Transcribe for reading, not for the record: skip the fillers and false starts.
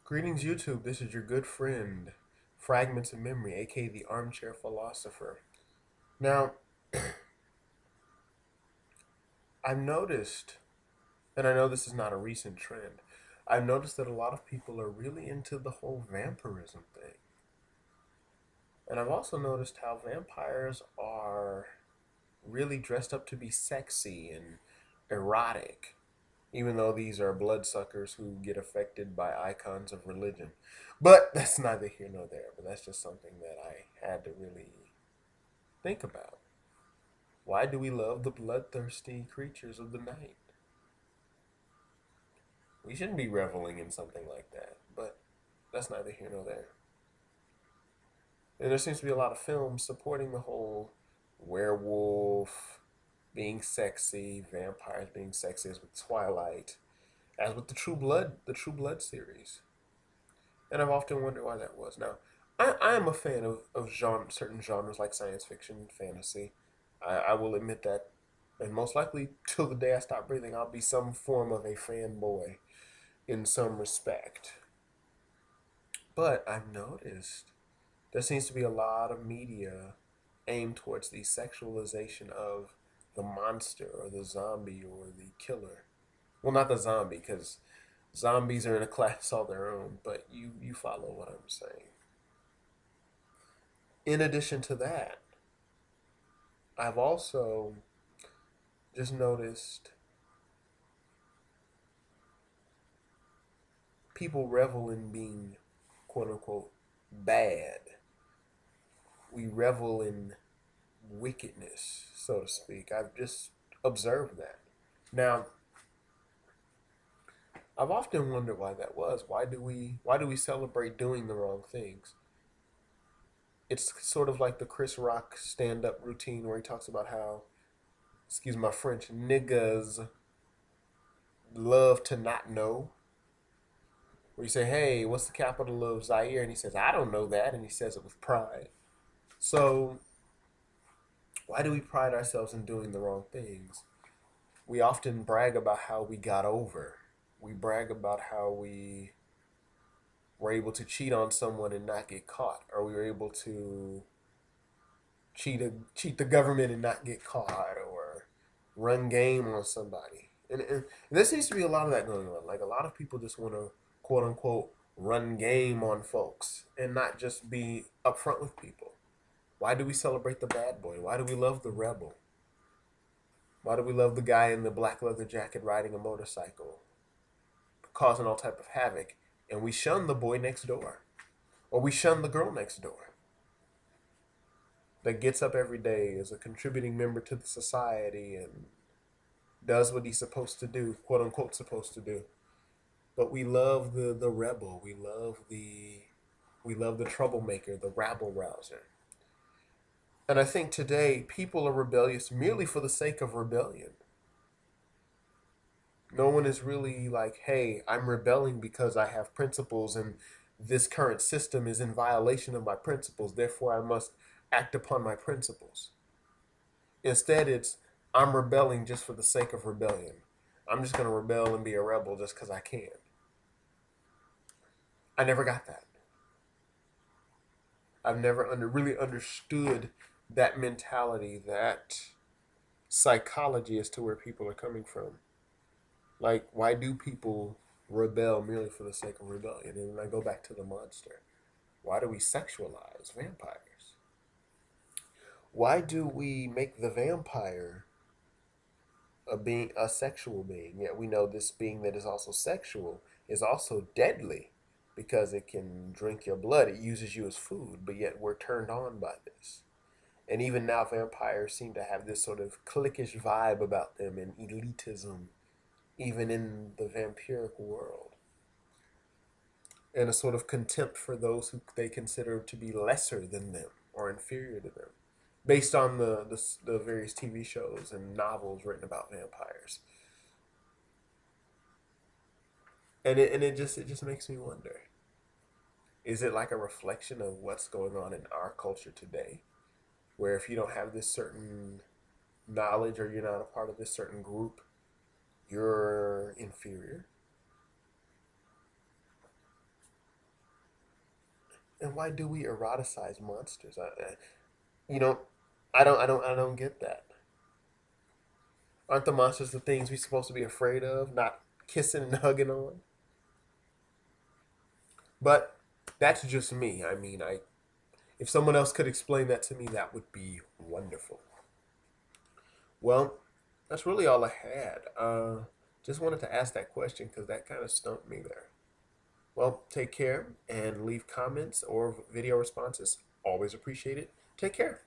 Greetings, YouTube. This is your good friend, Fragments of Memory, aka the Armchair Philosopher. Now, I've noticed, and I know this is not a recent trend, I've noticed that a lot of people are really into the whole vampirism thing. And I've also noticed how vampires are really dressed up to be sexy and erotic, even though these are bloodsuckers who get affected by icons of religion. But that's neither here nor there. But that's just something that I had to really think about. Why do we love the bloodthirsty creatures of the night? We shouldn't be reveling in something like that, but that's neither here nor there. And there seems to be a lot of films supporting the whole werewolf being sexy, vampires being sexy, as with Twilight, as with the True Blood series. And I've often wondered why that was. Now, I am a fan of certain genres like science fiction, fantasy. I will admit that. And most likely, till the day I stop breathing, I'll be some form of a fanboy in some respect. But I've noticed there seems to be a lot of media aimed towards the sexualization of the monster or the zombie or the killer. Well, not the zombie, because zombies are in a class all their own, but you follow what I'm saying. In addition to that, I've also just noticed people revel in being quote unquote bad. We revel in wickedness, so to speak. I've just observed that. Now, I've often wondered why that was. Why do we celebrate doing the wrong things? It's sort of like the Chris Rock stand-up routine where he talks about how, excuse my French, niggas love to not know. Where you say, "Hey, what's the capital of Zaire?" and he says, "I don't know that," and he says it with pride. So, why do we pride ourselves in doing the wrong things? We often brag about how we got over. We brag about how we were able to cheat on someone and not get caught, or we were able to cheat the government and not get caught, or run game on somebody. And there seems to be a lot of that going on. Like a lot of people just want to quote unquote run game on folks and not just be upfront with people. Why do we celebrate the bad boy? Why do we love the rebel? Why do we love the guy in the black leather jacket riding a motorcycle, causing all type of havoc, and we shun the boy next door, or we shun the girl next door that gets up every day as a contributing member to the society and does what he's supposed to do, quote unquote supposed to do. But we love the rebel. We love the troublemaker, the rabble rouser. And I think today people are rebellious merely for the sake of rebellion. No one is really like, hey, I'm rebelling because I have principles and this current system is in violation of my principles, therefore I must act upon my principles. Instead, it's I'm rebelling just for the sake of rebellion. I'm just going to rebel and be a rebel just because I can. I never got that. I've never really understood that mentality, that psychology as to where people are coming from. Like, why do people rebel merely for the sake of rebellion? And I go back to the monster. Why do we sexualize vampires? Why do we make the vampire a sexual being? Yet we know this being that is also sexual is also deadly because it can drink your blood. It uses you as food, but yet we're turned on by this. And even now, vampires seem to have this sort of cliquish vibe about them and elitism, even in the vampiric world, and a sort of contempt for those who they consider to be lesser than them or inferior to them, based on the various TV shows and novels written about vampires. And it just makes me wonder: is it like a reflection of what's going on in our culture today, where if you don't have this certain knowledge or you're not a part of this certain group, you're inferior? And why do we eroticize monsters? You know, I don't get that. Aren't the monsters the things we're supposed to be afraid of, not kissing and hugging on? But that's just me. I mean, if someone else could explain that to me, that would be wonderful. Well, that's really all I had. Just wanted to ask that question because that kind of stumped me there. Well, take care and leave comments or video responses. Always appreciate it. Take care.